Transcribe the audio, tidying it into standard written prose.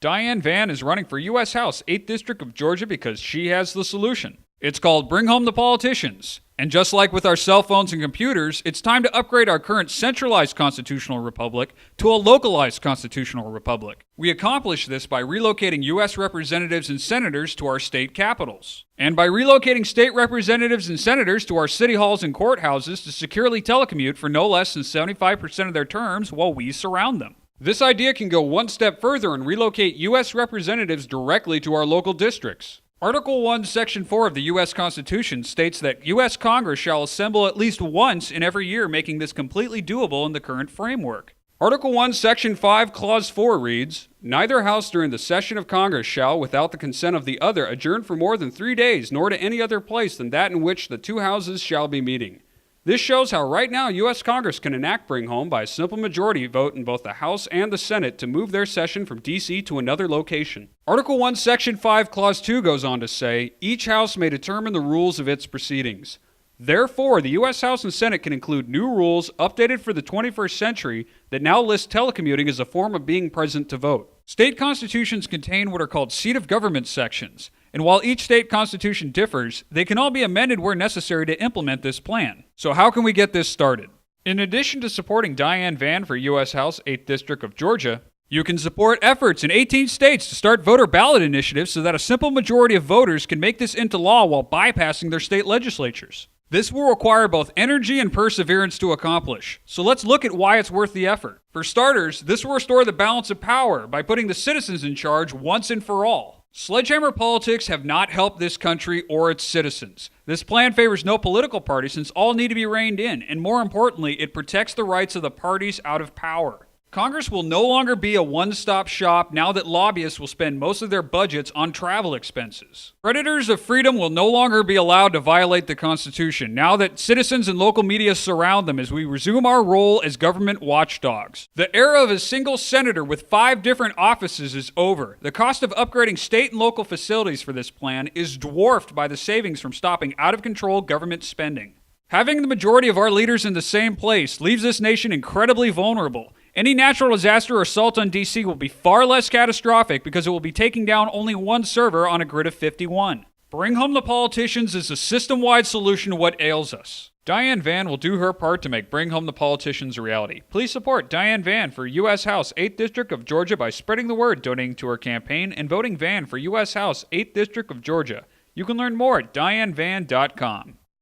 Diane Vann is running for U.S. House, 8th District of Georgia because she has the solution. It's called Bring Home the Politicians. And just like with our cell phones and computers, it's time to upgrade our current centralized constitutional republic to a localized constitutional republic. We accomplish this by relocating U.S. representatives and senators to our state capitals, and by relocating state representatives and senators to our city halls and courthouses to securely telecommute for no less than 75% of their terms while we surround them. This idea can go one step further and relocate U.S. representatives directly to our local districts. Article 1, Section 4 of the U.S. Constitution states that U.S. Congress shall assemble at least once in every year, making this completely doable in the current framework. Article 1, Section 5, Clause 4 reads, "Neither House during the session of Congress shall, without the consent of the other, adjourn for more than 3 days, nor to any other place than that in which the two houses shall be meeting." This shows how right now U.S. Congress can enact Bring Home by a simple majority vote in both the House and the Senate to move their session from D.C. to another location. Article 1, Section 5, Clause 2 goes on to say, "Each House may determine the rules of its proceedings." Therefore, the U.S. House and Senate can include new rules updated for the 21st century that now list telecommuting as a form of being present to vote. State constitutions contain what are called seat of government sections, and while each state constitution differs, they can all be amended where necessary to implement this plan. So how can we get this started? In addition to supporting Diane Vann for U.S. House 8th District of Georgia, you can support efforts in 18 states to start voter ballot initiatives so that a simple majority of voters can make this into law while bypassing their state legislatures. This will require both energy and perseverance to accomplish. So let's look at why it's worth the effort. For starters, this will restore the balance of power by putting the citizens in charge once and for all. Sledgehammer politics have not helped this country or its citizens. This plan favors no political party since all need to be reined in, and more importantly, it protects the rights of the parties out of power. Congress will no longer be a one-stop shop now that lobbyists will spend most of their budgets on travel expenses. Predators of freedom will no longer be allowed to violate the Constitution now that citizens and local media surround them as we resume our role as government watchdogs. The era of a single senator with 5 different offices is over. The cost of upgrading state and local facilities for this plan is dwarfed by the savings from stopping out-of-control government spending. Having the majority of our leaders in the same place leaves this nation incredibly vulnerable. Any natural disaster or assault on D.C. will be far less catastrophic because it will be taking down only one server on a grid of 51. Bring Home the Politicians is a system-wide solution to what ails us. Diane Vann will do her part to make Bring Home the Politicians a reality. Please support Diane Vann for U.S. House 8th District of Georgia by spreading the word, donating to her campaign, and voting Vann for U.S. House 8th District of Georgia. You can learn more at dianevann.com.